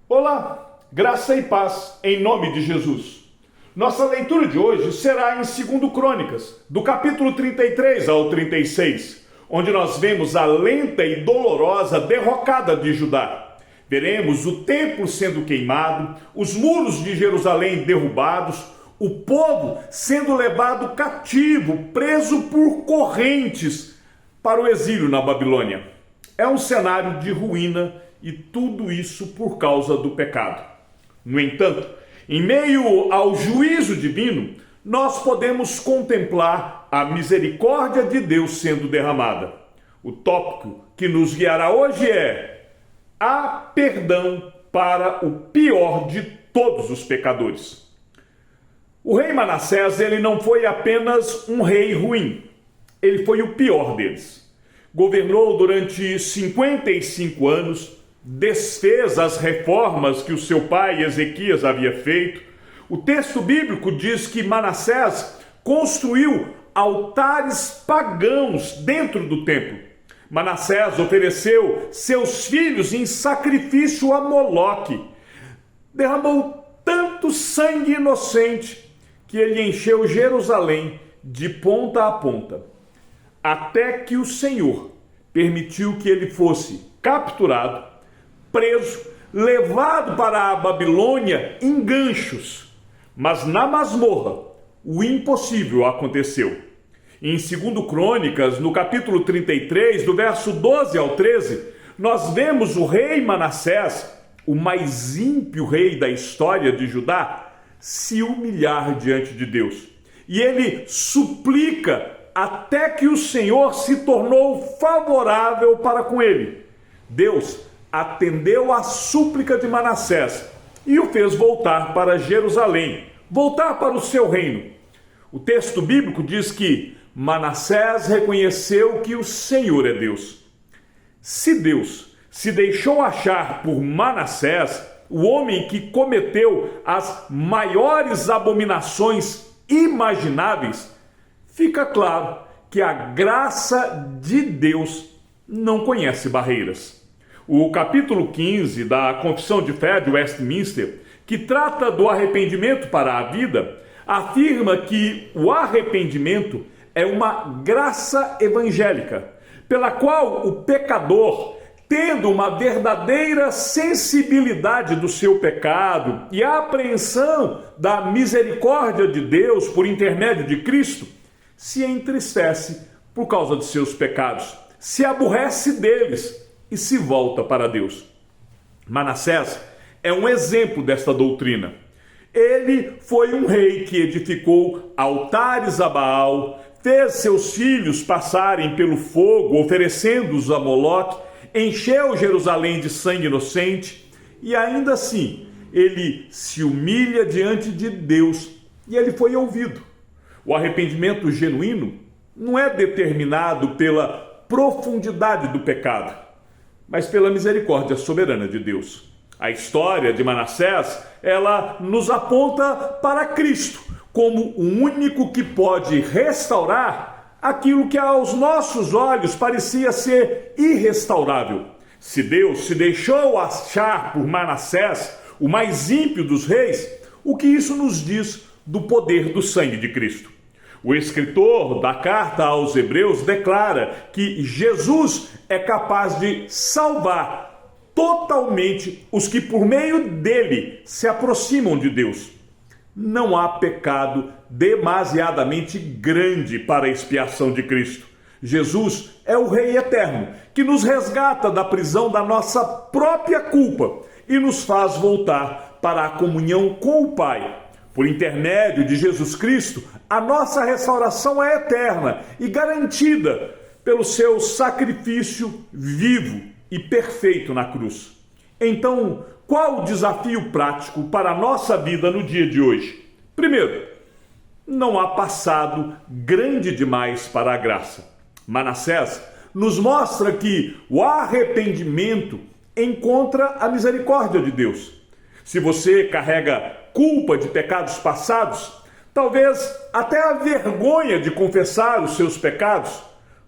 Olá, graça e paz em nome de Jesus. Nossa leitura de hoje será em 2 Crônicas, do capítulo 33 ao 36, onde nós vemos a lenta e dolorosa derrocada de Judá. Veremos o templo sendo queimado, os muros de Jerusalém derrubados, o povo sendo levado cativo, preso por correntes para o exílio na Babilônia. É um cenário de ruína e tudo isso por causa do pecado. No entanto, em meio ao juízo divino, nós podemos contemplar a misericórdia de Deus sendo derramada. O tópico que nos guiará hoje é: há perdão para o pior de todos os pecadores. O rei Manassés, ele não foi apenas um rei ruim, ele foi o pior deles. Governou durante 55 anos, desfez as reformas que o seu pai Ezequias havia feito. O texto bíblico diz que Manassés construiu altares pagãos dentro do templo. Manassés ofereceu seus filhos em sacrifício a Moloque. Derramou tanto sangue inocente que ele encheu Jerusalém de ponta a ponta, até que o Senhor permitiu que ele fosse capturado, preso, levado para a Babilônia em ganchos. Mas na masmorra, o impossível aconteceu. Em 2 Crônicas, no capítulo 33, do verso 12 ao 13, nós vemos o rei Manassés, o mais ímpio rei da história de Judá, se humilhar diante de Deus. E ele suplica até que o Senhor se tornou favorável para com ele. Deus atendeu à súplica de Manassés e o fez voltar para Jerusalém, voltar para o seu reino. O texto bíblico diz que Manassés reconheceu que o Senhor é Deus. Se Deus se deixou achar por Manassés, o homem que cometeu as maiores abominações imagináveis, fica claro que a graça de Deus não conhece barreiras. O capítulo 15 da Confissão de Fé de Westminster, que trata do arrependimento para a vida, afirma que o arrependimento é uma graça evangélica, pela qual o pecador, tendo uma verdadeira sensibilidade do seu pecado e a apreensão da misericórdia de Deus por intermédio de Cristo, se entristece por causa de seus pecados, se aborrece deles e se volta para Deus. Manassés é um exemplo desta doutrina. Ele foi um rei que edificou altares a Baal, fez seus filhos passarem pelo fogo, oferecendo-os a Moloque, encheu Jerusalém de sangue inocente, e ainda assim ele se humilha diante de Deus e ele foi ouvido. O arrependimento genuíno não é determinado pela profundidade do pecado, mas pela misericórdia soberana de Deus. A história de Manassés, ela nos aponta para Cristo como o único que pode restaurar aquilo que aos nossos olhos parecia ser irrestaurável. Se Deus se deixou achar por Manassés, o mais ímpio dos reis, o que isso nos diz do poder do sangue de Cristo? O escritor da carta aos Hebreus declara que Jesus é capaz de salvar totalmente os que por meio dele se aproximam de Deus. Não há pecado demasiadamente grande para a expiação de Cristo. Jesus é o Rei eterno, que nos resgata da prisão da nossa própria culpa e nos faz voltar para a comunhão com o Pai. Por intermédio de Jesus Cristo, a nossa restauração é eterna e garantida pelo seu sacrifício vivo e perfeito na cruz. Então, qual o desafio prático para a nossa vida no dia de hoje? Primeiro, não há passado grande demais para a graça. Manassés nos mostra que o arrependimento encontra a misericórdia de Deus. Se você carrega culpa de pecados passados, talvez até a vergonha de confessar os seus pecados,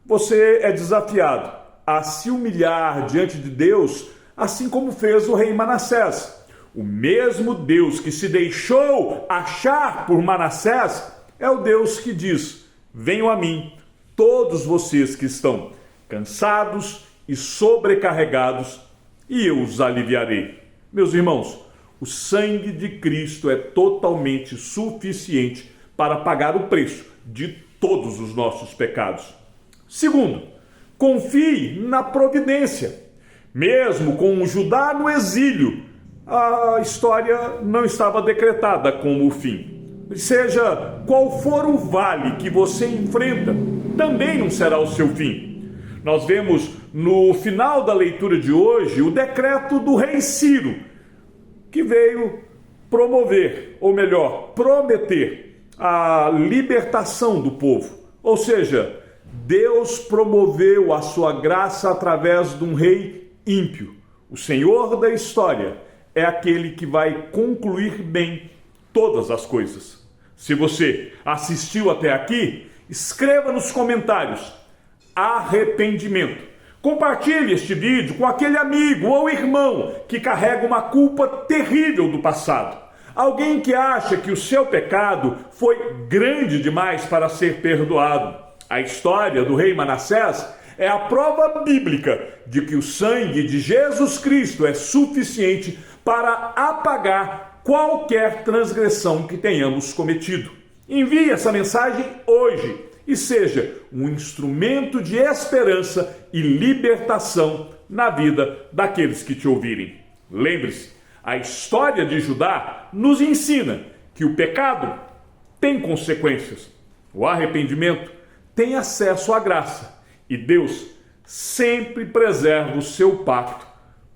você é desafiado a se humilhar diante de Deus, assim como fez o rei Manassés. O mesmo Deus que se deixou achar por Manassés é o Deus que diz: venham a mim, todos vocês que estão cansados e sobrecarregados, e eu os aliviarei. Meus irmãos, o sangue de Cristo é totalmente suficiente para pagar o preço de todos os nossos pecados. Segundo, confie na providência. Mesmo com Judá no exílio, a história não estava decretada como o fim. Seja qual for o vale que você enfrenta, também não será o seu fim. Nós vemos no final da leitura de hoje o decreto do rei Ciro, que veio promover, ou melhor, prometer a libertação do povo. Ou seja, Deus promoveu a sua graça através de um rei ímpio. O Senhor da história é aquele que vai concluir bem todas as coisas. Se você assistiu até aqui, escreva nos comentários: arrependimento. Compartilhe este vídeo com aquele amigo ou irmão que carrega uma culpa terrível do passado. Alguém que acha que o seu pecado foi grande demais para ser perdoado. A história do rei Manassés é a prova bíblica de que o sangue de Jesus Cristo é suficiente para apagar qualquer transgressão que tenhamos cometido. Envie essa mensagem hoje e seja um instrumento de esperança e libertação na vida daqueles que te ouvirem. Lembre-se, a história de Judá nos ensina que o pecado tem consequências. O arrependimento tem acesso à graça e Deus sempre preserva o seu pacto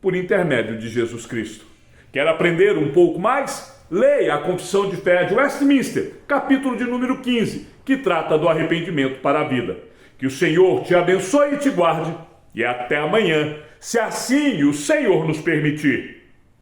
por intermédio de Jesus Cristo. Quer aprender um pouco mais? Leia a Confissão de Fé de Westminster, capítulo de número 15, que trata do arrependimento para a vida. Que o Senhor te abençoe e te guarde, e até amanhã, se assim o Senhor nos permitir.